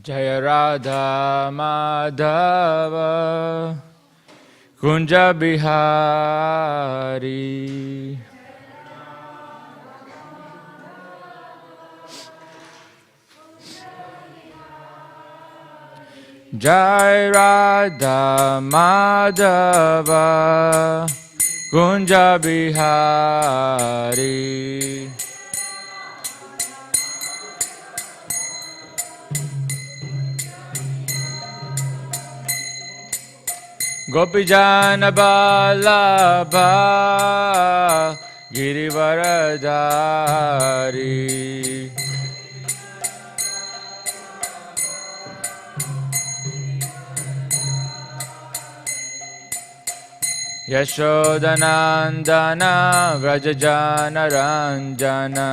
Jaya Radha Madhava Kunja Bihari Jai Radha Madhava Kunja Bihari Gopijana Vallabha Girivaradhari Yashodanandana Vrajajana Ranjana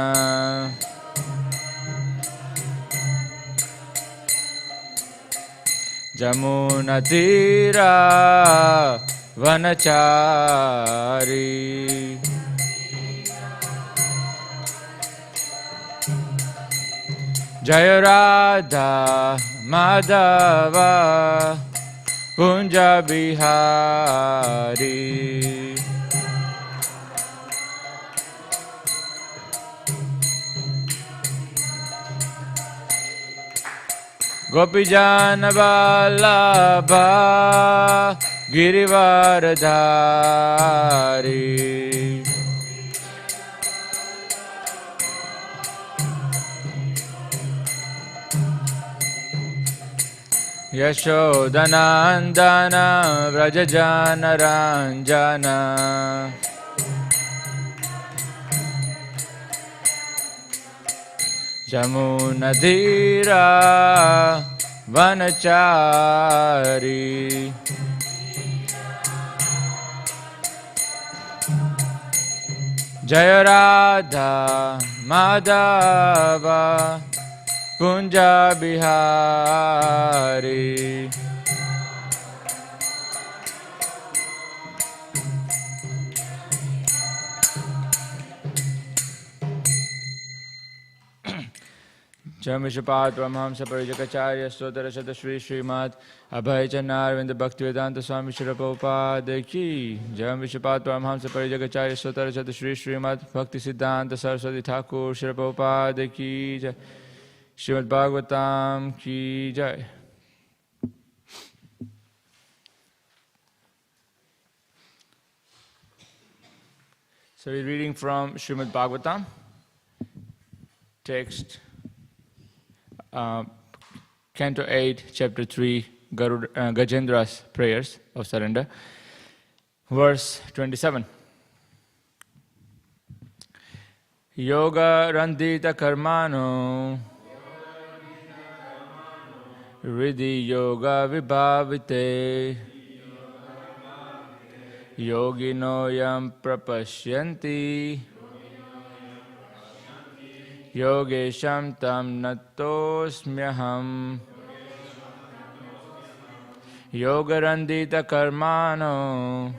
Jamunatira Vanachari Jaya Radha Madhava Kunja Bihari Gopijana Vallabha Girivaradhari Yashodanandana Vrajajana Ranjana Jamunadhira Vanachari Jaya Radha Madhava Kunja Bihari Jamishapad Brahmamsa Parijakacharya Sotara Shata Śrīmad Bhāgavatam Bhaktivedanta Swami Prabhupada Ki Jamishapad Brahmamsa Parijakacharya Sotara Shata Śrīmad Bhaktisiddhanta Saraswati Thakur Prabhupada Ki Śrīmad Bhāgavatam Ki Jai. So we're reading from Śrīmad Bhāgavatam, text Canto 8, Chapter 3, Gajendra's Prayers of Surrender, verse 27. Yoga Randita Karmano Riddhi Yoga Vibhavite Yogino Yam Prapashyanti Yogesham Tam Natosmyaham Yogarandita Karmano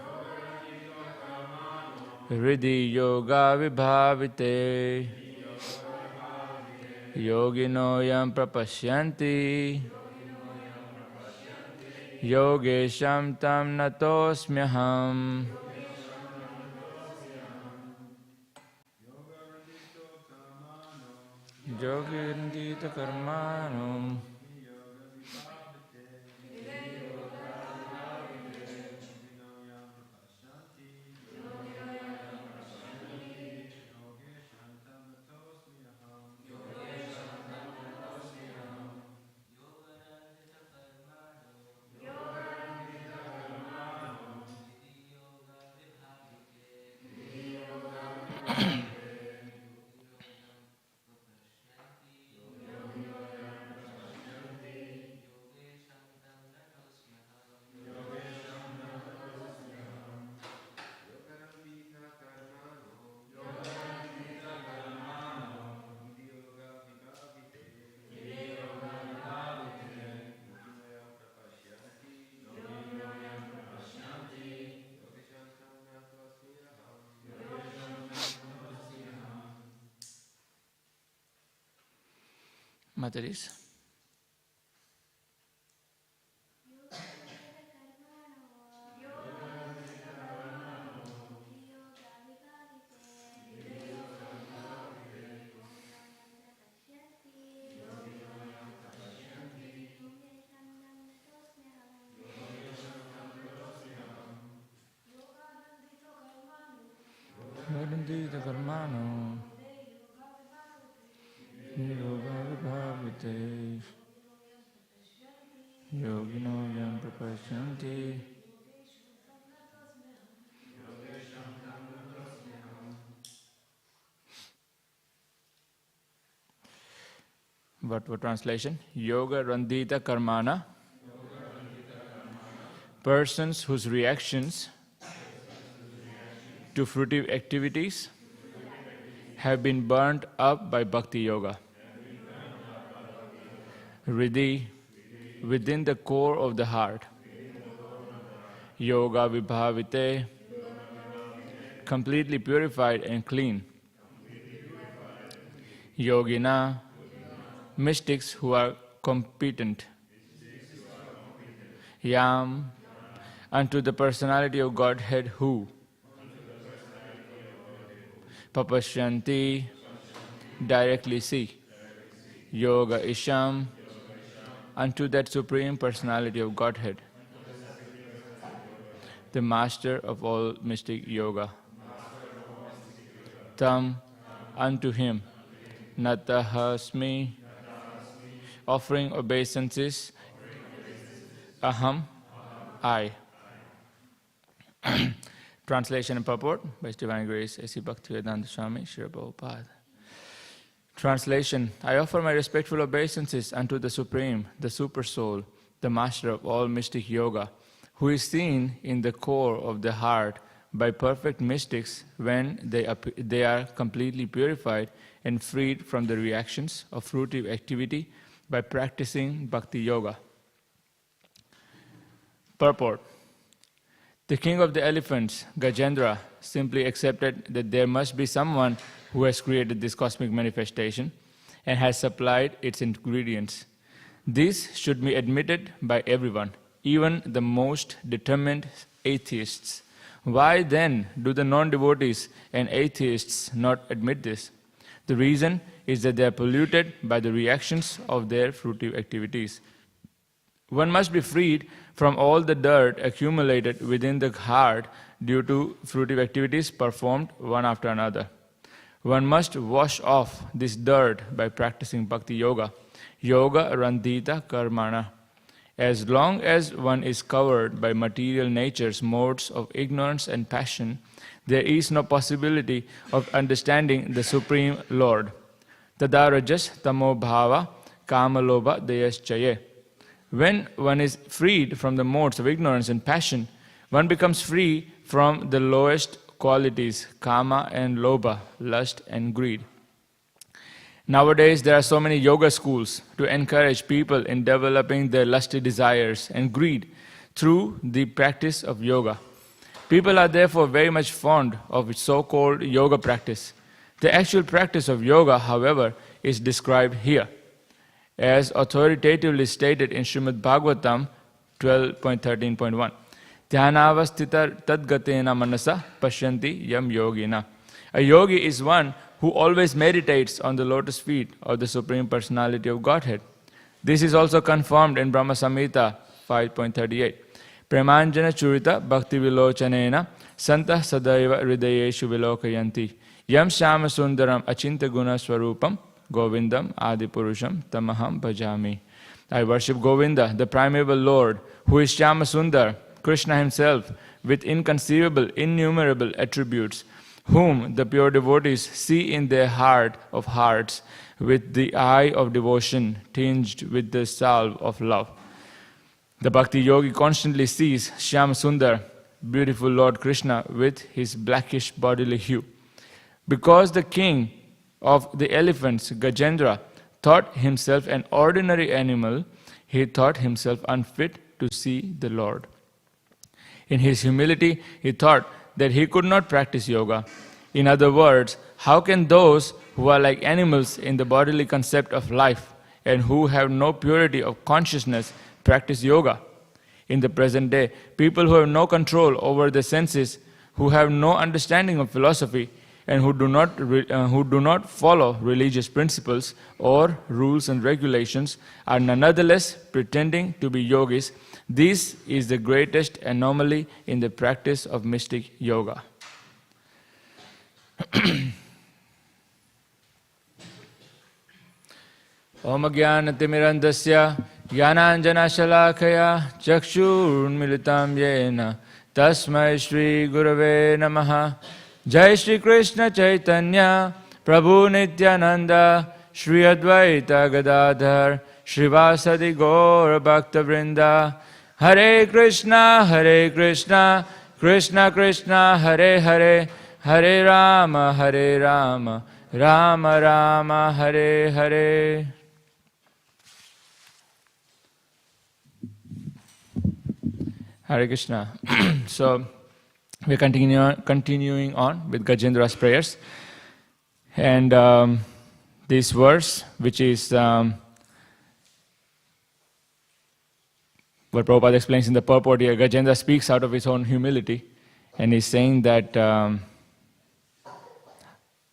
Riddhi Yoga Vibhavite Yogino Yam Prapashyanti Yogesham Tam Natosmyaham Yogirandita karmanam. Mataris. Yogirandita karmanam. Yoga vibhavite. Yogino yam prapashyanti. What translation? Yoga randita karmana. Persons whose reactions to fruitive activities have been burnt up by bhakti yoga. Riddhi, within the core of the heart. Yoga vibhavite, completely purified and clean. Yogina, mystics who are competent. Yam, unto the personality of Godhead who. Papashyanti, directly see. Yoga Isham, unto that Supreme Personality of Godhead, the Master of all mystic yoga. Tam, unto him. Natahasmi, offering obeisances. Aham, I. Translation and purport by His Divine Grace, A.C. Bhaktivedanta Swami, Śrīmad Bhāgavatam. Translation. I offer my respectful obeisances unto the Supreme, the Super Soul, the Master of all mystic yoga, who is seen in the core of the heart by perfect mystics when they are completely purified and freed from the reactions of fruitive activity by practicing bhakti yoga. Purport. The king of the elephants, Gajendra, simply accepted that there must be someone who has created this cosmic manifestation and has supplied its ingredients. This should be admitted by everyone, even the most determined atheists. Why then do the non-devotees and atheists not admit this? The reason is that they are polluted by the reactions of their fruitive activities. One must be freed from all the dirt accumulated within the heart due to fruitive activities performed one after another. One must wash off this dirt by practicing bhakti yoga, yoga randita karmana. As long as one is covered by material nature's modes of ignorance and passion, there is no possibility of understanding the Supreme Lord. Tada rajas tamo bhava kama lobha dayaschaye. When one is freed from the modes of ignorance and passion, one becomes free from the lowest qualities, kama and lobha, lust and greed. Nowadays, there are so many yoga schools to encourage people in developing their lusty desires and greed through the practice of yoga. People are therefore very much fond of so-called yoga practice. The actual practice of yoga, however, is described here, as authoritatively stated in Śrīmad Bhāgavatam 12.13.1. Dhyanavasthitar tadgatena manasa pashyanti yam yogina. A yogi is one who always meditates on the lotus feet of the Supreme Personality of Godhead. This is also confirmed in Brahma Samhita 5.38. Premanjana churita bhakti vilochanena santah sadaiva hridayeshu vilokayanti yam shama sundaram achinta guna swarupam govindam adipurusham tamaham bhajami. I worship Govinda, the primeval Lord, who is Shama Sundar, Krishna himself, with inconceivable, innumerable attributes, whom the pure devotees see in their heart of hearts with the eye of devotion tinged with the salve of love. The Bhakti Yogi constantly sees Shyam Sundar, beautiful Lord Krishna, with his blackish bodily hue. Because the king of the elephants, Gajendra, thought himself an ordinary animal, he thought himself unfit to see the Lord. In his humility, he thought that he could not practice yoga. In other words, how can those who are like animals in the bodily concept of life and who have no purity of consciousness practice yoga? In the present day, people who have no control over the senses, who have no understanding of philosophy, and who do not follow religious principles or rules and regulations are nonetheless pretending to be yogis. This is the greatest anomaly in the practice of mystic yoga. Om Jnana-timirandasya Jnananjana-shalakaya Chakshurmilitam Yena Tasmai Shri Gurave Namaha. Jai Shri Krishna Chaitanya Prabhu Nityananda Shri Advaita Gadadhar Shrivasadi Gaura Bhakta Vrinda. Hare Krishna Krishna Krishna Hare Hare Hare Rama Rama Rama Hare Hare. Hare Krishna. So we're continuing on with Gajendra's prayers. And this verse, which is what Prabhupada explains in the purport here, Gajendra speaks out of his own humility. And he's saying that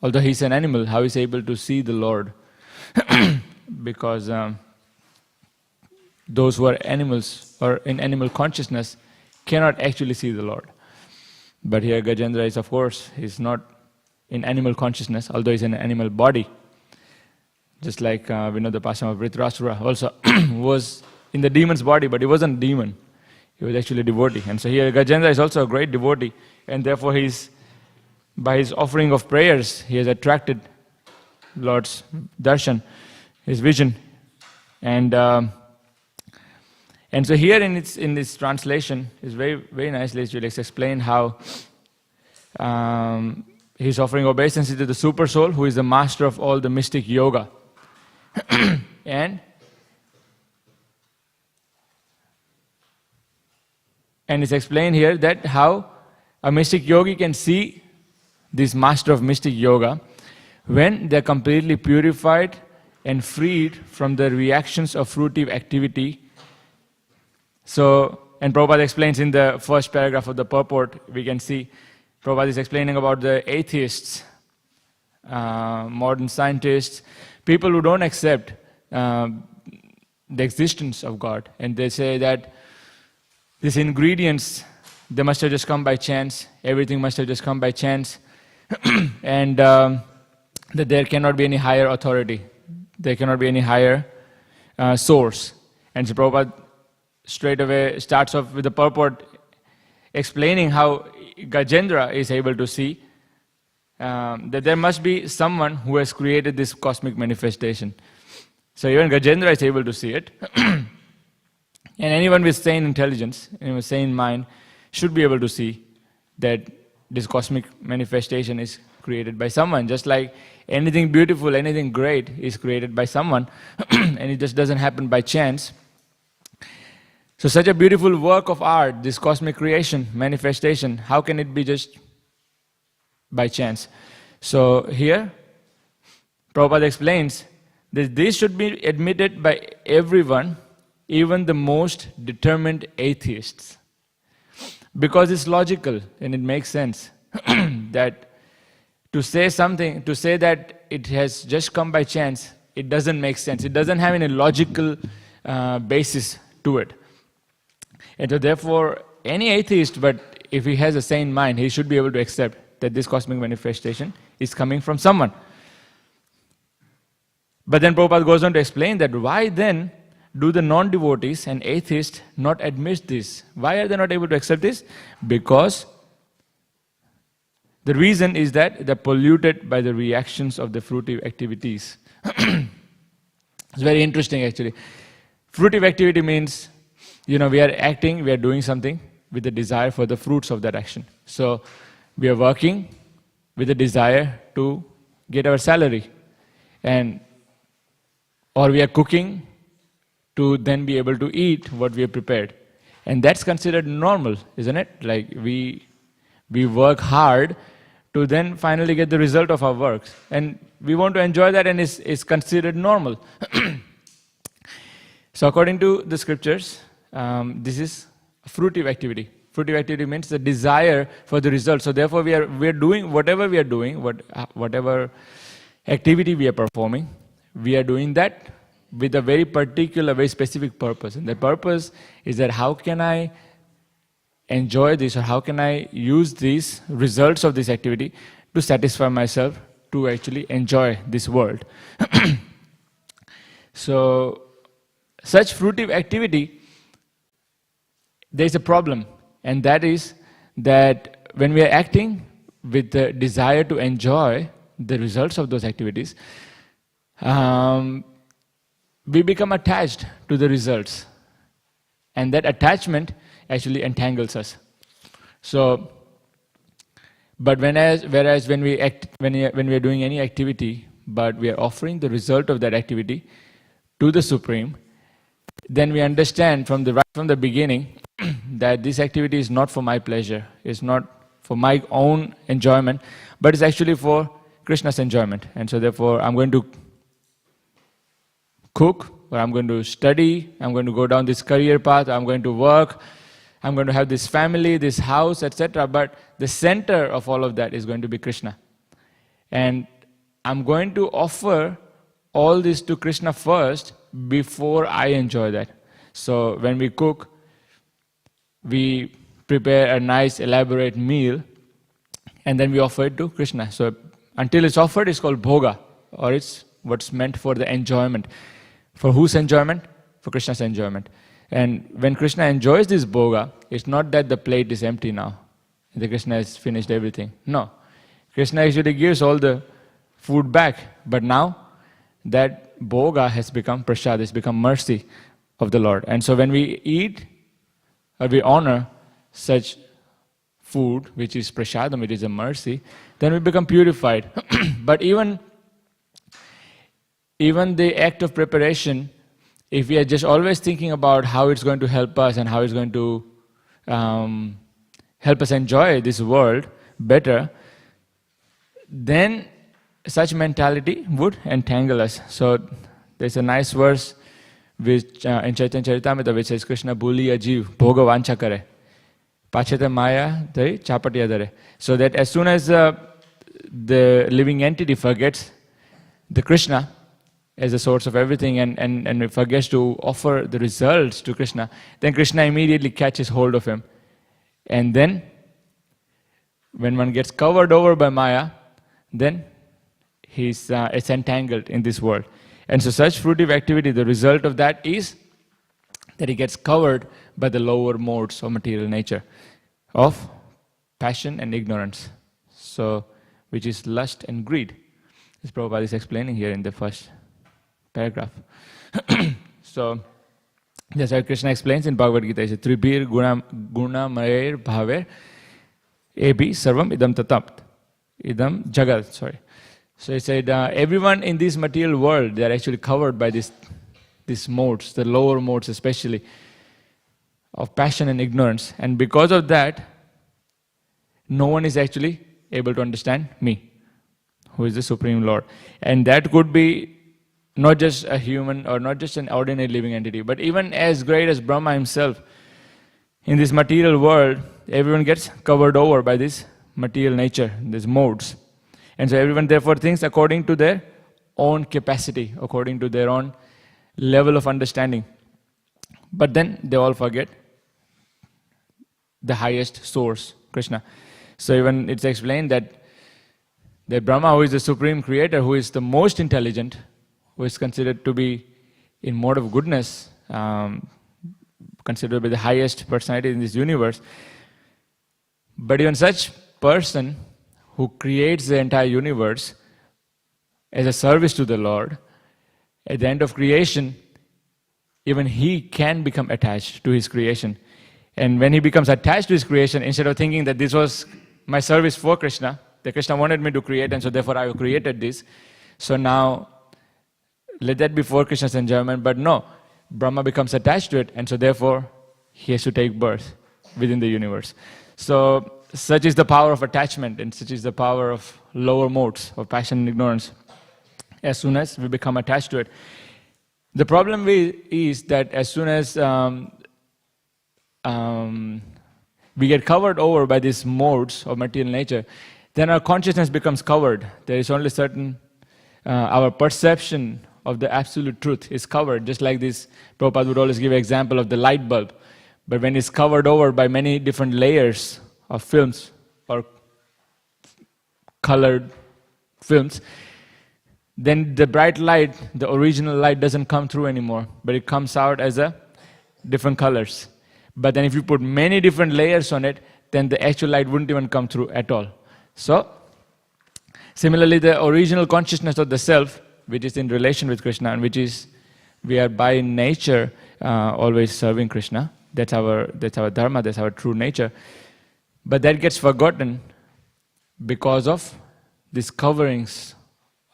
although he's an animal, how he's able to see the Lord. Because those who are animals or in animal consciousness cannot actually see the Lord. But here Gajendra is, of course, he's not in animal consciousness, although he's in an animal body. Just like we know the Passion of Vritrasura also was in the demon's body, but he wasn't a demon. He was actually a devotee. And so here Gajendra is also a great devotee, and therefore he's, by his offering of prayers, he has attracted Lord's darshan, his vision. And so here in this translation is very, very nicely it's explained how he's offering obeisance to the Super Soul, who is the master of all the mystic yoga. And it's explained here that how a mystic yogi can see this master of mystic yoga when they're completely purified and freed from the reactions of fruitive activity. So, and Prabhupada explains in the first paragraph of the purport, we can see Prabhupada is explaining about the atheists, modern scientists, people who don't accept the existence of God. And they say that these ingredients, they must have just come by chance, everything must have just come by chance, and that there cannot be any higher authority, there cannot be any higher source. And so Prabhupada straight away starts off with the purport explaining how Gajendra is able to see that there must be someone who has created this cosmic manifestation. So even Gajendra is able to see it. And anyone with sane intelligence, anyone with sane mind, should be able to see that this cosmic manifestation is created by someone. Just like anything beautiful, anything great is created by someone, and it just doesn't happen by chance. So such a beautiful work of art, this cosmic creation, manifestation, how can it be just by chance? So here, Prabhupada explains that this should be admitted by everyone, even the most determined atheists. Because it's logical and it makes sense that to say that it has just come by chance, it doesn't make sense. It doesn't have any logical basis to it. And so therefore, any atheist, but if he has a sane mind, he should be able to accept that this cosmic manifestation is coming from someone. But then Prabhupada goes on to explain that why then do the non-devotees and atheists not admit this? Why are they not able to accept this? Because the reason is that they're polluted by the reactions of the fruitive activities. It's very interesting actually. Fruitive activity means, we are acting, we are doing something with the desire for the fruits of that action. So we are working with the desire to get our salary, or we are cooking to then be able to eat what we have prepared. And that's considered normal, isn't it? Like we work hard to then finally get the result of our works. And we want to enjoy that, and it's considered normal. So according to the scriptures, this is fruitive activity. Fruitive activity means the desire for the result. So therefore we are doing whatever we are doing, whatever activity we are performing, we are doing that with a very particular, very specific purpose. And the purpose is that how can I enjoy this, or how can I use these results of this activity to satisfy myself, to actually enjoy this world. So such fruitive activity, there is a problem, and that is that when we are acting with the desire to enjoy the results of those activities, we become attached to the results, and that attachment actually entangles us. So, but whereas when we are doing any activity, but we are offering the result of that activity to the Supreme, then we understand right from the beginning that this activity is not for my pleasure, it's not for my own enjoyment, but it's actually for Krishna's enjoyment. And so therefore I'm going to cook, or I'm going to study, I'm going to go down this career path, I'm going to work, I'm going to have this family, this house, etc. But the center of all of that is going to be Krishna. And I'm going to offer all this to Krishna first before I enjoy that. So when we cook, we prepare a nice elaborate meal and then we offer it to Krishna. So until it's offered, it's called bhoga, or it's what's meant for the enjoyment. For whose enjoyment? For Krishna's enjoyment. And when Krishna enjoys this bhoga, it's not that the plate is empty now, that Krishna has finished everything. No. Krishna actually gives all the food back, but now that bhoga has become prasad, it's become mercy of the Lord. And so when we eat, or we honor such food, which is prasadam, which is a mercy, then we become purified. But even the act of preparation, if we are just always thinking about how it's going to help us and how it's going to help us enjoy this world better, then such mentality would entangle us. So there's a nice verse which in Chaitanya Charitamrita which says, Krishna bhuli ajiv bhoga vancha kare, pachete maya dhari chapatiya dhare. So that as soon as the living entity forgets the Krishna as the source of everything and forgets to offer the results to Krishna, then Krishna immediately catches hold of him. And then, when one gets covered over by Maya, then it's entangled in this world. And so such fruitive activity, the result of that is that he gets covered by the lower modes of material nature, of passion and ignorance, so which is lust and greed. This Prabhupada is explaining here in the first paragraph. So, that's how Krishna explains in Bhagavad Gita. He says, Tribhir guna mayer bhaver ebi sarvam idam tatat. Idam jagat, sorry. So he said, everyone in this material world, they are actually covered by these modes, the lower modes especially, of passion and ignorance. And because of that, no one is actually able to understand me, who is the Supreme Lord. And that could be not just a human or not just an ordinary living entity, but even as great as Brahma himself. In this material world, everyone gets covered over by this material nature, these modes. And so everyone therefore thinks according to their own capacity, according to their own level of understanding. But then they all forget the highest source, Krishna. So even it's explained that Brahma, who is the supreme creator, who is the most intelligent, who is considered to be in mode of goodness, considered to be the highest personality in this universe. But even such person who creates the entire universe as a service to the Lord, at the end of creation, even he can become attached to his creation. And when he becomes attached to his creation, instead of thinking that this was my service for Krishna, that Krishna wanted me to create, and so therefore I created this, so now let that be for Krishna's enjoyment. But no, Brahma becomes attached to it, and so therefore he has to take birth within the universe. So such is the power of attachment, and such is the power of lower modes of passion and ignorance. As soon as we become attached to it, the problem is that as soon as we get covered over by these modes of material nature, then our consciousness becomes covered. There is only certain, our perception of the absolute truth is covered, just like this. Prabhupada would always give an example of the light bulb. But when it's covered over by many different layers of films or colored films, then the bright light, the original light, doesn't come through anymore, but it comes out as a different colors. But then if you put many different layers on it, then the actual light wouldn't even come through at all. So, similarly, the original consciousness of the self, which is in relation with Krishna, and which is, we are by nature always serving Krishna. That's our dharma, that's our true nature. But that gets forgotten because of these coverings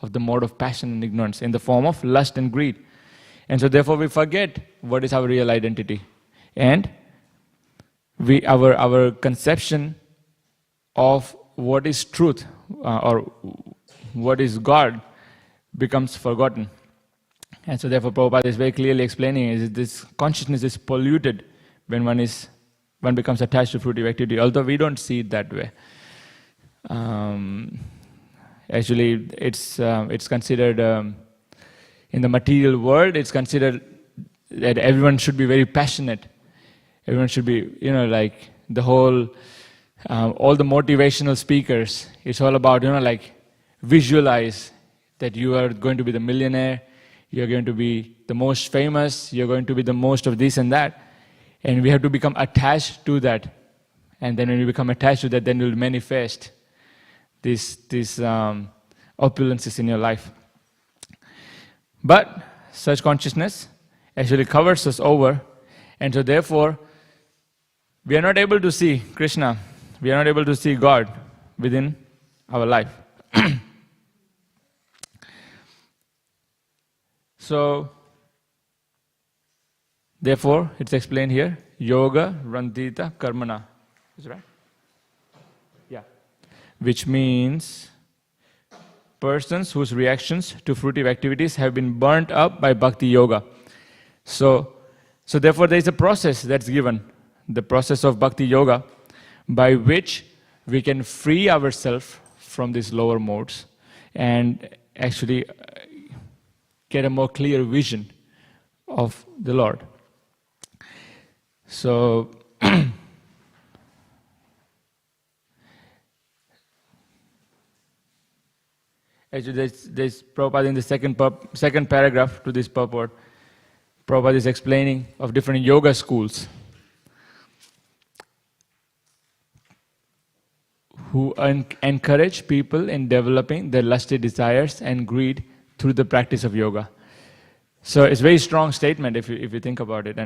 of the mode of passion and ignorance in the form of lust and greed. And so therefore we forget what is our real identity. And our conception of what is truth or what is God becomes forgotten. And so therefore Prabhupada is very clearly explaining is this consciousness is polluted when one becomes attached to fruitive activity, although we don't see it that way. Actually, it's considered, in the material world, it's considered that everyone should be very passionate. Everyone should be, like the whole, all the motivational speakers, it's all about, like visualize that you are going to be the millionaire, you're going to be the most famous, you're going to be the most of this and that. And we have to become attached to that. And then when we become attached to that, then we'll manifest these opulences in your life. But such consciousness actually covers us over, and so therefore we are not able to see Krishna, we are not able to see God within our life. So therefore it's explained here, yoga randita karmana. Is that right? Yeah. Which means persons whose reactions to fruitive activities have been burnt up by bhakti yoga. So therefore there is a process that's given, the process of bhakti yoga, by which we can free ourselves from these lower modes and actually get a more clear vision of the Lord. So actually, there's Prabhupada in the second paragraph to this purport. Prabhupada is explaining of different yoga schools who encourage people in developing their lusty desires and greed through the practice of yoga. So it's a very strong statement if you think about it.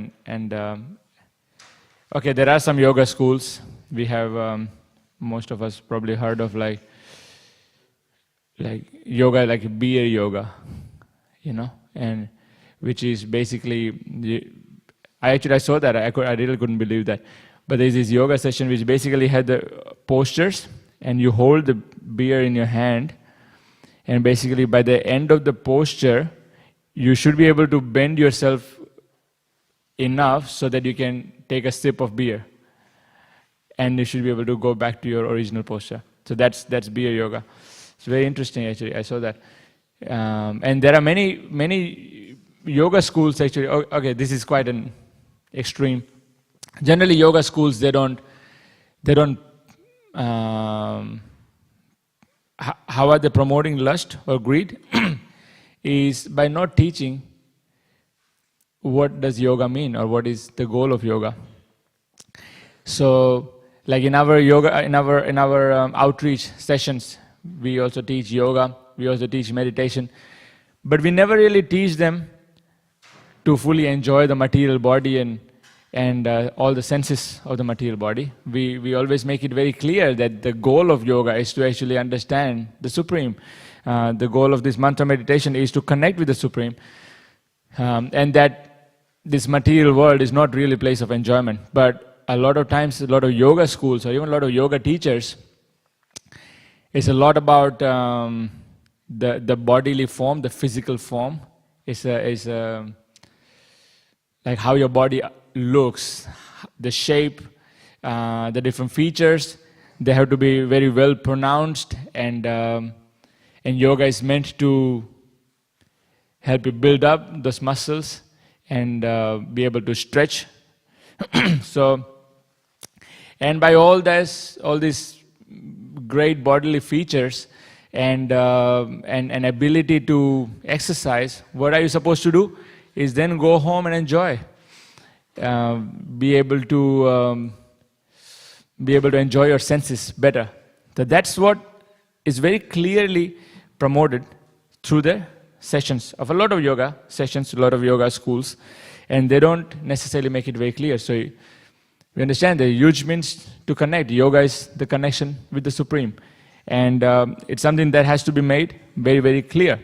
Okay, there are some yoga schools. We have most of us probably heard of like yoga, like beer yoga, and which is basically, I saw that, I really couldn't believe that. But there's this yoga session which basically had the postures, and you hold the beer in your hand, and basically by the end of the posture, you should be able to bend yourself enough so that you can take a sip of beer, and you should be able to go back to your original posture. So that's beer yoga. It's very interesting, actually. I saw that. And there are many yoga schools, actually. Okay, this is quite an extreme. Generally, yoga schools, they don't. How are they promoting lust or greed? Is by not teaching what does yoga mean or what is the goal of yoga. So, like in our yoga, in our outreach sessions, we also teach yoga. We also teach meditation, but we never really teach them to fully enjoy the material body and all the senses of the material body. We always make it very clear that the goal of yoga is to actually understand the Supreme. The goal of this mantra meditation is to connect with the Supreme, and that this material world is not really a place of enjoyment. But a lot of times, a lot of yoga schools or even a lot of yoga teachers, it's a lot about the bodily form, the physical form. It's like how your body looks, the shape, the different features. They have to be very well pronounced, and yoga is meant to help you build up those muscles and be able to stretch. So, and by all these great bodily features and ability to exercise, what are you supposed to do? Is then go home and enjoy. Be able to enjoy your senses better. So that's what is very clearly promoted through the sessions of a lot of yoga sessions, a lot of yoga schools, and they don't necessarily make it very clear. So we understand the huge means to connect. Yoga is the connection with the Supreme, and it's something that has to be made very, very clear.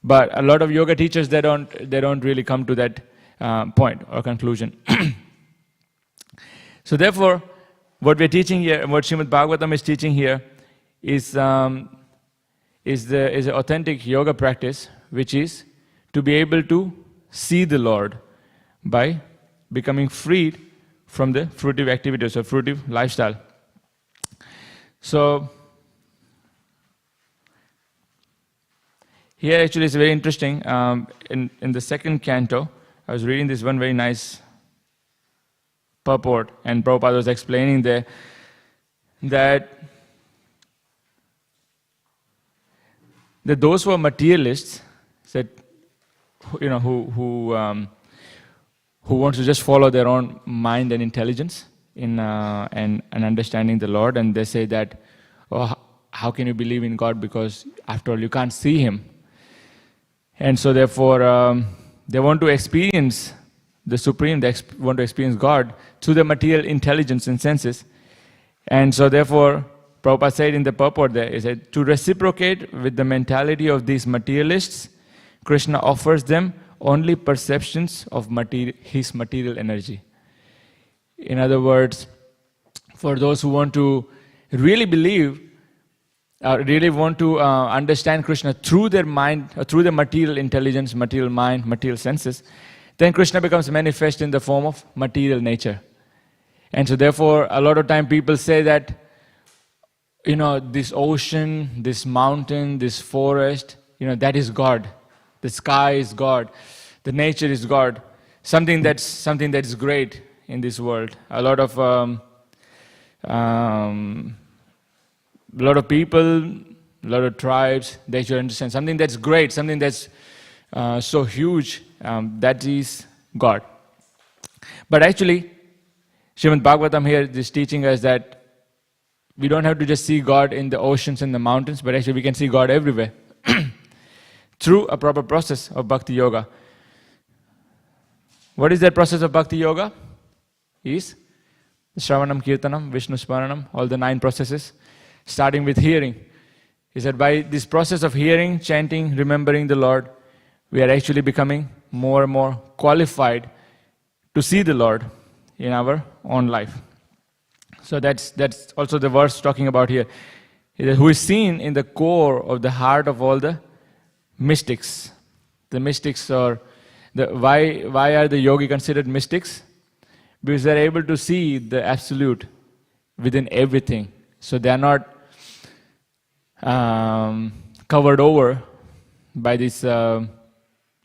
But a lot of yoga teachers, they don't really come to that point or conclusion. So therefore, what we're teaching here, what Śrīmad Bhāgavatam is teaching here, is the authentic yoga practice, which is to be able to see the Lord by becoming freed from the fruitive activities or fruitive lifestyle. So here actually is very interesting. In the second canto, I was reading this one very nice purport, and Prabhupada was explaining there that those who are materialists, said, who want to just follow their own mind and intelligence in and understanding the Lord, and they say that, oh, how can you believe in God, because after all you can't see Him. And so therefore they want to experience the Supreme, they want to experience God through the material intelligence and senses. And so therefore, Prabhupada said in the purport there, he said, to reciprocate with the mentality of these materialists, Krishna offers them only perceptions of his material energy. In other words, for those who want to really believe, really want to understand Krishna through their mind, through their material intelligence, material mind, material senses, then Krishna becomes manifest in the form of material nature. And so therefore, a lot of time people say that, this ocean, this mountain, this forest, that is God. The sky is God. The nature is God. Something that's great in this world. A lot of people, a lot of tribes, they should understand something that's great, something that's so huge, that is God. But actually, Śrīmad Bhāgavatam here is teaching us that we don't have to just see God in the oceans and the mountains, but actually we can see God everywhere through a proper process of Bhakti Yoga. What is that process of Bhakti Yoga? Is Shravanam, Kirtanam, Vishnu Smaranam, all the 9 processes, starting with hearing. Is that by this process of hearing, chanting, remembering the Lord, we are actually becoming more and more qualified to see the Lord in our own life. So that's also the verse talking about here. Who is seen in the core of the heart of all the mystics. The mystics are, why are the yogi considered mystics? Because they are able to see the absolute within everything. So they are not covered over by this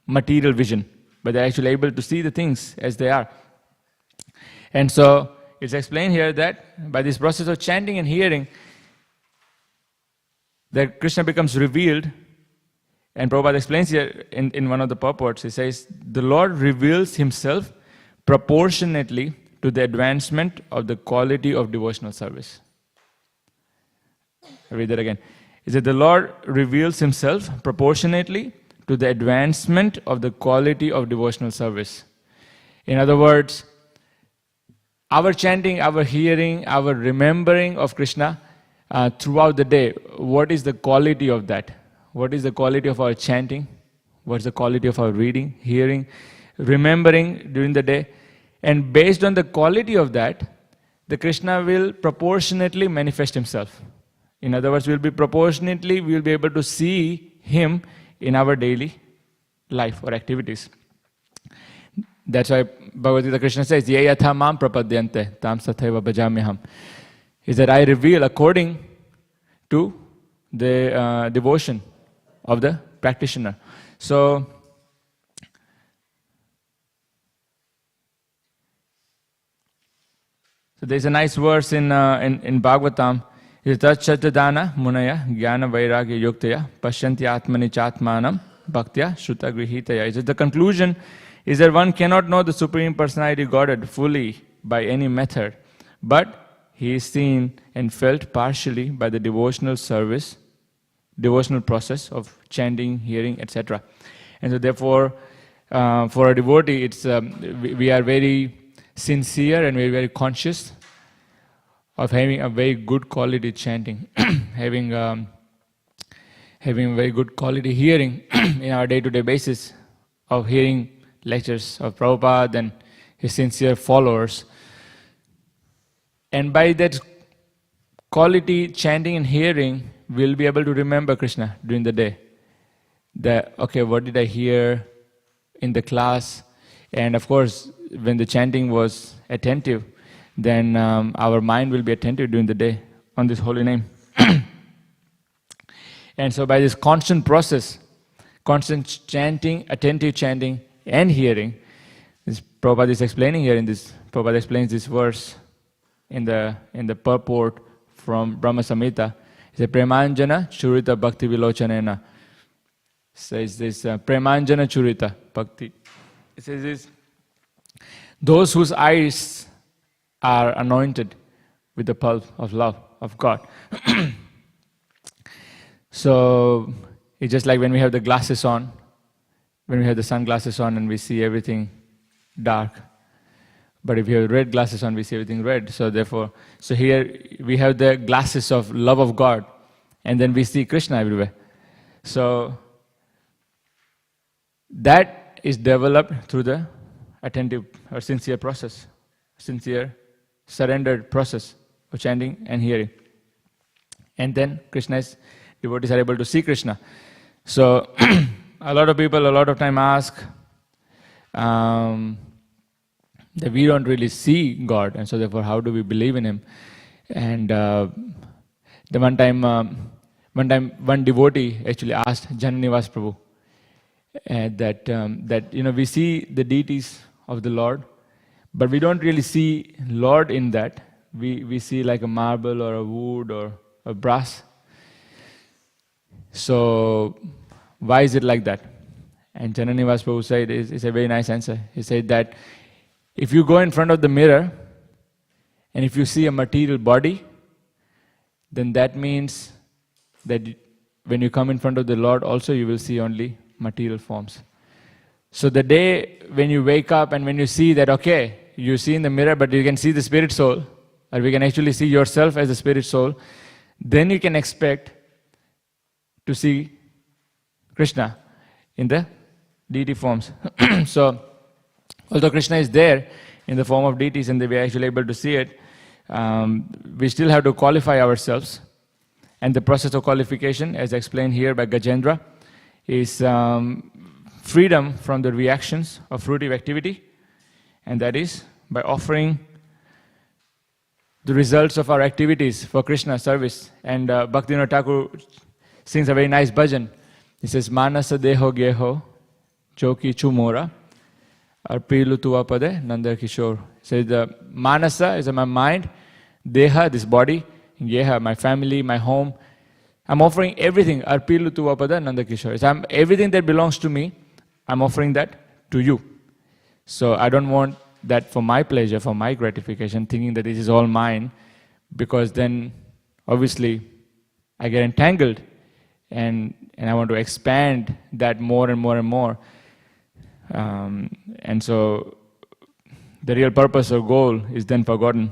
material vision, but they're actually able to see the things as they are. And so it's explained here that by this process of chanting and hearing, that Krishna becomes revealed. And Prabhupada explains here in one of the purports, he says, the Lord reveals himself proportionately to the advancement of the quality of devotional service. I'll read that again. He said, the Lord reveals himself proportionately to the advancement of the quality of devotional service. In other words, our chanting, our hearing, our remembering of Krishna throughout the day, what is the quality of that? What is the quality of our chanting? What's the quality of our reading, hearing, remembering during the day? And based on the quality of that, the Krishna will proportionately manifest himself. In other words, we'll be able to see him in our daily life or activities. That's why Bhagavad Gita Krishna says, Ye yatha mam prapadyante tam sathaiva bhajamyaham. Is that I reveal according to the devotion of the practitioner. So there's a nice verse in Bhagavatam. Chatadana munaya jnana vairagya yuktaya pashyanti atmani chatmanam bhaktya shruta grihitaya. Is it the conclusion is that one cannot know the Supreme Personality Godhead fully by any method, but he is seen and felt partially by the devotional service, devotional process of chanting, hearing, etc. And so therefore, for a devotee, it's we are very sincere and very conscious of having a very good quality chanting, having very good quality hearing in our day-to-day basis, of hearing lectures of Prabhupada and his sincere followers. And by that quality chanting and hearing, we'll be able to remember Krishna during the day. Okay, what did I hear in the class? And of course, when the chanting was attentive, then our mind will be attentive during the day on this holy name. And so by this constant process, constant chanting, attentive chanting, and hearing, this Prabhupada is explaining here in this, Prabhupada explains this verse in the purport from Brahma Samhita. It says, Premanjana Churita Bhakti Vilochanena. Says this, Premanjana Churita Bhakti. It says this, those whose eyes are anointed with the pulp of love of God. So, it's just like when we have the glasses on, when we have the sunglasses on and we see everything dark. But if we have red glasses on, we see everything red. So therefore, so here we have the glasses of love of God, and then we see Krishna everywhere. So that is developed through the attentive or sincere process, sincere, surrendered process of chanting and hearing. And then devotees are able to see Krishna. So a lot of people, a lot of time ask that we don't really see God, and so therefore how do we believe in Him? And the one time one devotee actually asked Jananivas Prabhu that we see the deities of the Lord, but we don't really see Lord in that. We see like a marble or a wood or a brass. So why is it like that? And Jananivas Prabhu said, it's a very nice answer. He said that if you go in front of the mirror and if you see a material body, then that means that when you come in front of the Lord also you will see only material forms. So the day when you wake up and when you see that, okay, you see in the mirror but you can see the spirit soul, or we can actually see yourself as the spirit soul, then you can expect to see Krishna in the deity forms. So, although Krishna is there in the form of deities and we are actually able to see it, we still have to qualify ourselves. And the process of qualification, as explained here by Gajendra, is freedom from the reactions of fruitive activity, and that is by offering the results of our activities for Krishna service. And Bhaktivinoda Thakur sings a very nice bhajan. He says, Manasa deho geho, choki chumora, arpilu tuapade, nanda kishore. So the Manasa is my mind, deha, this body, geha, my family, my home. I'm offering everything, arpilu tuapade, nanda kishore. So everything that belongs to me, I'm offering that to you. So I don't want that for my pleasure, for my gratification, thinking that this is all mine, because then obviously I get entangled and I want to expand that more and more and more. And so the real purpose or goal is then forgotten.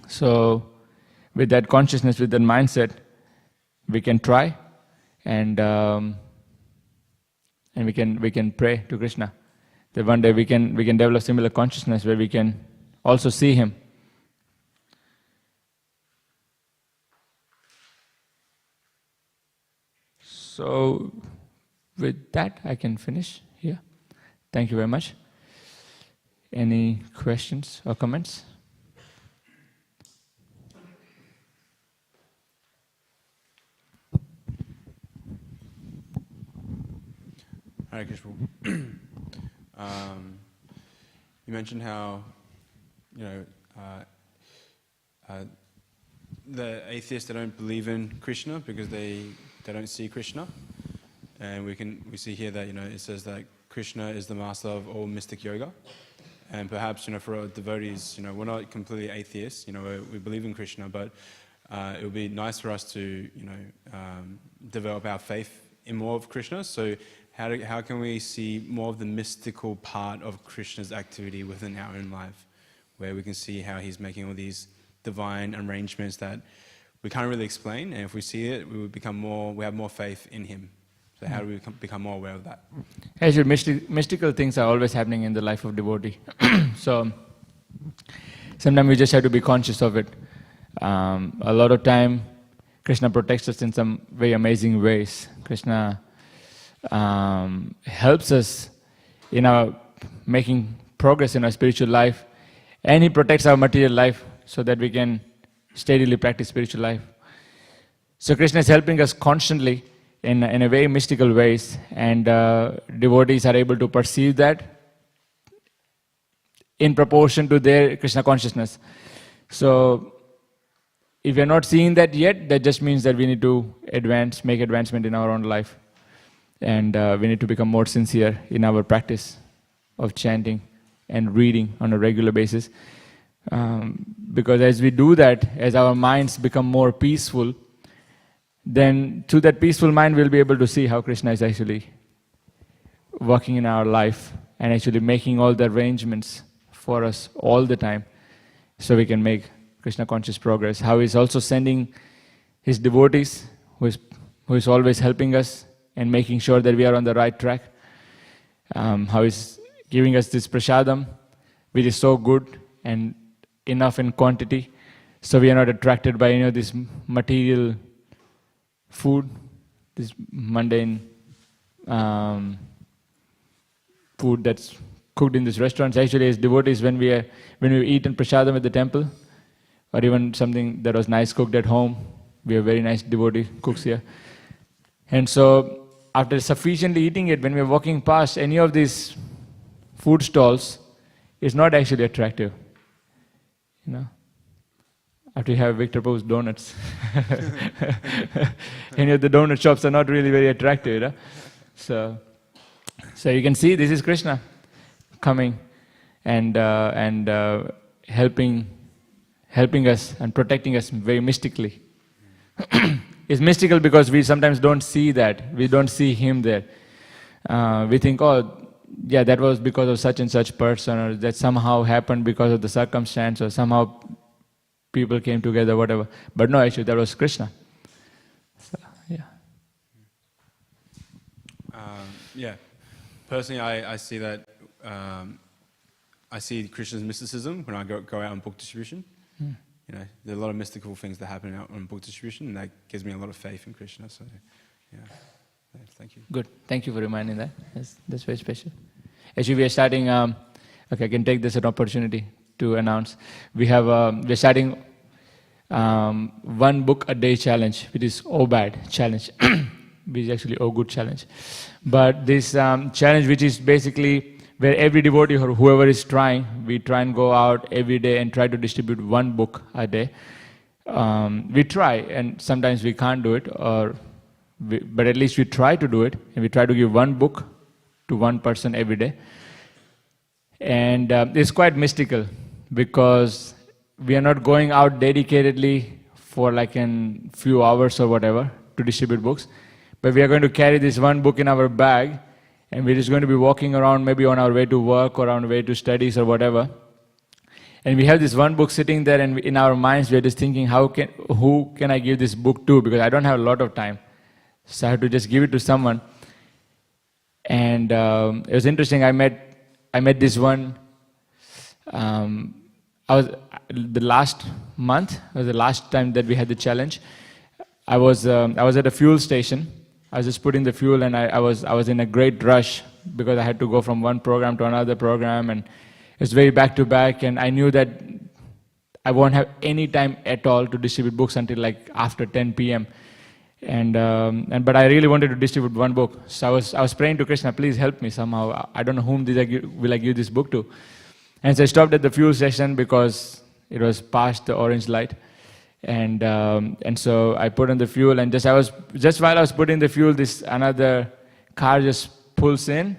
So with that consciousness, with that mindset, we can try and we can pray to Krishna. That one day we can develop similar consciousness where we can also see Him. So with that, I can finish here. Thank you very much. Any questions or comments? Hare Krishna. You mentioned how, the atheists, they don't believe in Krishna because they don't see Krishna, and we see here that it says that Krishna is the master of all mystic yoga, and perhaps for our devotees, we're not completely atheists. We believe in Krishna, but it would be nice for us to develop our faith in more of Krishna. So how can we see more of the mystical part of Krishna's activity within our own life, where we can see how He's making all these divine arrangements that we can't really explain, and if we see it, we have more faith in Him. So how do we become more aware of that? Actually, mystical things are always happening in the life of devotee. So sometimes we just have to be conscious of it. A lot of time, Krishna protects us in some very amazing ways. Krishna helps us in our making progress in our spiritual life, and He protects our material life so that we can steadily practice spiritual life. So Krishna is helping us constantly in a very mystical ways, and devotees are able to perceive that in proportion to their Krishna consciousness. So if we are not seeing that yet, that just means that we need to make advancement in our own life. And we need to become more sincere in our practice of chanting and reading on a regular basis. Because as we do that, as our minds become more peaceful, then through that peaceful mind we'll be able to see how Krishna is actually working in our life and actually making all the arrangements for us all the time, so we can make Krishna conscious progress. How He's also sending His devotees, who is always helping us and making sure that we are on the right track. How He's giving us this prasadam, which is so good and enough in quantity, so we are not attracted by this material food, this mundane food that's cooked in these restaurants. Actually, as devotees, when we eat in prasadam at the temple, or even something that was nice cooked at home, we have very nice devotee cooks here. And so, after sufficiently eating it, when we're walking past any of these food stalls, it's not actually attractive. After you have Victor Prabhu's donuts, any of the donut shops are not really very attractive. So you can see this is Krishna coming and helping us and protecting us very mystically. It's mystical because we sometimes don't see that. We don't see Him there. We think, that was because of such and such person, or that somehow happened because of the circumstance, or somehow people came together, whatever. But no, actually, that was Krishna. So, yeah. Personally, I see that. I see Krishna's mysticism when I go out on book distribution. There are a lot of mystical things that happen out on book distribution, and that gives me a lot of faith in Krishna. So, thank you. Good. Thank you for reminding that. That's very special. Actually, we are starting. I can take this as an opportunity to announce. We're starting one book a day challenge, which is Oh Bad challenge, which is actually Oh Good challenge. But this challenge, which is basically where every devotee or whoever is trying, we try and go out every day and try to distribute one book a day. We try, and sometimes we can't do it, but at least we try to do it, and we try to give one book to one person every day. And it's quite mystical, because we are not going out dedicatedly for like a few hours or whatever to distribute books, but we are going to carry this one book in our bag, and we're just going to be walking around maybe on our way to work or on our way to studies or whatever. And we have this one book sitting there, and in our minds we're just thinking, who can I give this book to, because I don't have a lot of time. So I have to just give it to someone. And it was interesting. I met this one. The last month was the last time that we had the challenge. I was at a fuel station. I was just putting the fuel, and I was in a great rush because I had to go from one program to another program, and it was very back to back. And I knew that I won't have any time at all to distribute books until like after 10 p.m. But I really wanted to distribute one book. So I was praying to Krishna, please help me somehow. I don't know whom will I give this book to. And so I stopped at the fuel station because it was past the orange light. And so I put on the fuel, and just while I was putting the fuel, this another car just pulls in.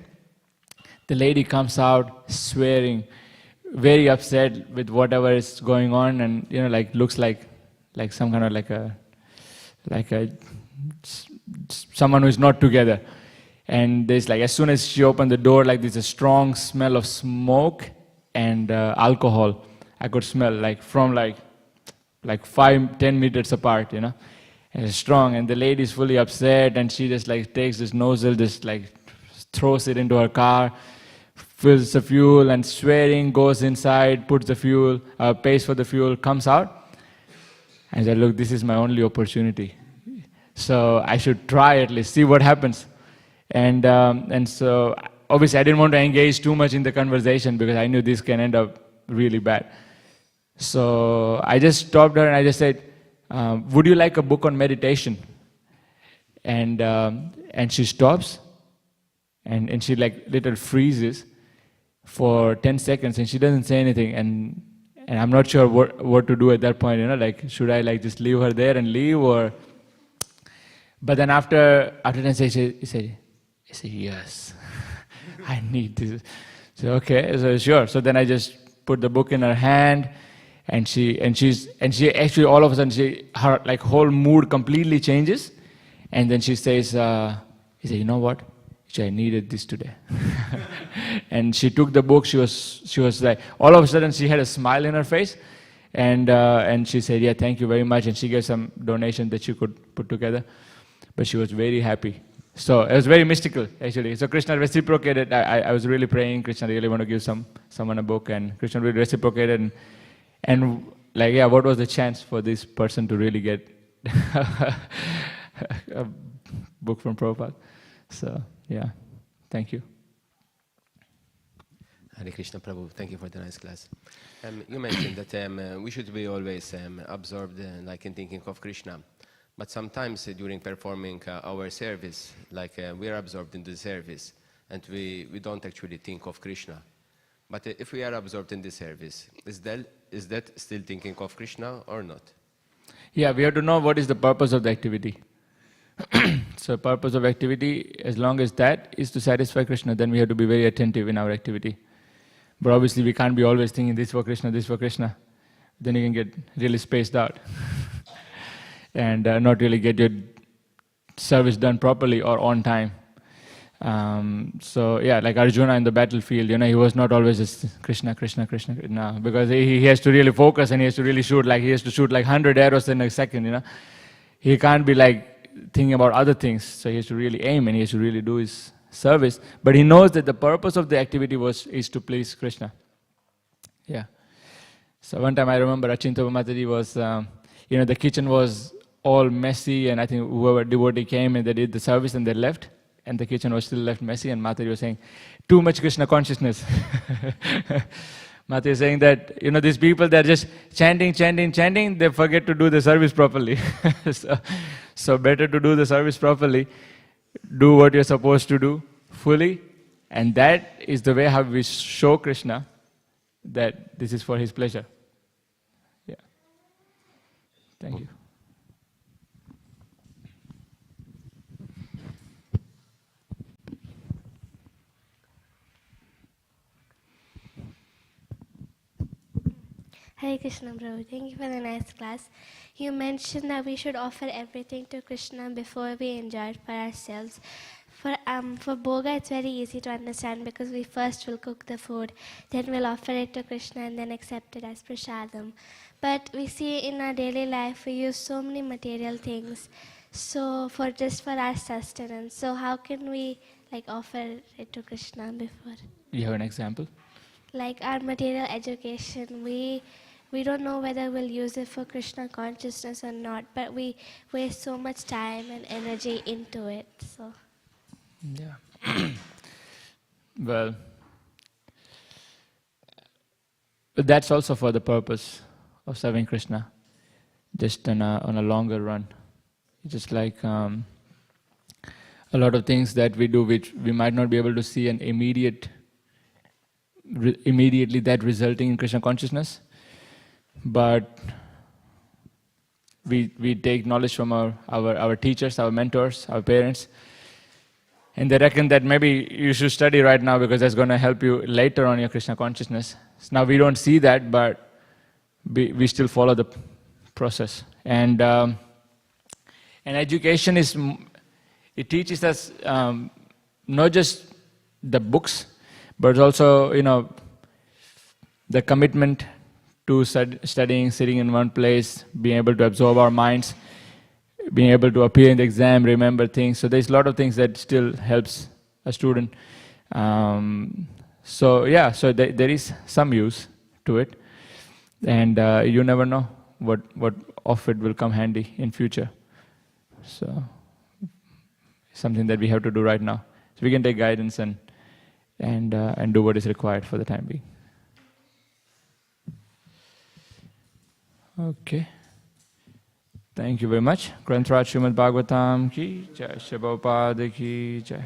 The lady comes out swearing, very upset with whatever is going on, and like looks like some kind of someone who is not together. And there's like, as soon as she opened the door, like there's a strong smell of smoke and alcohol. I could smell from 5-10 meters apart, and it's strong. And the lady is fully upset, and she just like takes this nozzle, just like throws it into her car, fills the fuel, and swearing, goes inside, puts the fuel, pays for the fuel, comes out. And I said, look, this is my only opportunity, so I should try at least, see what happens. And so obviously I didn't want to engage too much in the conversation because I knew this can end up really bad. So I just stopped her and I just said, would you like a book on meditation? And she stops, and she like little freezes for 10 seconds, and she doesn't say anything. And I'm not sure what to do at that point, like should I like just leave her there and leave, or... But then after 10 seconds, he said, yes, I need this. So okay, so sure. So then I just put the book in her hand, and she actually all of a sudden her like whole mood completely changes, and then she says, he said, you know what? I needed this today. And she took the book. She was like, all of a sudden she had a smile in her face, and she said, yeah, thank you very much. And she gave some donation that she could put together, but she was very happy. So it was very mystical, actually. So Krishna reciprocated. I was really praying, Krishna really want to give someone a book, and Krishna really reciprocated. And like, yeah, what was the chance for this person to really get a book from Prabhupada? So, yeah, thank you. Hare Krishna, Prabhu. Thank you for the nice class. You mentioned that we should be always absorbed like in thinking of Krishna. But sometimes during performing our service, like we are absorbed in the service, and we don't actually think of Krishna. But if we are absorbed in the service, is that still thinking of Krishna or not? Yeah, we have to know what is the purpose of the activity. So purpose of activity, as long as that is to satisfy Krishna, then we have to be very attentive in our activity. But obviously we can't be always thinking this for Krishna, this for Krishna. Then you can get really spaced out and not really get your service done properly or on time. So yeah, like Arjuna in the battlefield, he was not always just Krishna, Krishna, Krishna, no, because he has to really focus, and he has to really shoot, like he has to shoot like 100 arrows in a second, He can't be like thinking about other things, so he has to really aim, and he has to really do his service. But he knows that the purpose of the activity is to please Krishna. Yeah. So one time I remember Achintava Mataji was, the kitchen was all messy, and I think whoever devotee came and they did the service and they left, and the kitchen was still left messy, and Mataji was saying, too much Krishna consciousness. Mati is saying that, these people, they're just chanting, they forget to do the service properly. so better to do the service properly, do what you're supposed to do fully, and that is the way how we show Krishna that this is for his pleasure. Yeah. Thank you. Hare Krishna, Prabhu. Thank you for the nice class. You mentioned that we should offer everything to Krishna before we enjoy it for ourselves. For Bhoga, it's very easy to understand because we first will cook the food, then we'll offer it to Krishna and then accept it as prasadam. But we see in our daily life, we use so many material things, so for our sustenance. So how can we offer it to Krishna before? You have an example? Like our material education, we don't know whether we'll use it for Krishna consciousness or not, but we waste so much time and energy into it. So, yeah. Well, but that's also for the purpose of serving Krishna, just on a longer run. Just like a lot of things that we do, which we might not be able to see an immediately that resulting in Krishna consciousness. But we take knowledge from our teachers, our mentors, our parents, and they reckon that maybe you should study right now because that's going to help you later on your Krishna consciousness. So now we don't see that, but we still follow the process. And education it teaches us not just the books, but also the commitment to studying, sitting in one place, being able to absorb our minds, being able to appear in the exam, remember things. So there's a lot of things that still helps a student. So there is some use to it, and you never know what of it will come handy in future. So something that we have to do right now. So we can take guidance and do what is required for the time being. Okay. Thank you very much. Granth Raj Śrīmad Bhāgavatam ki jai, Prabhupada ki jai.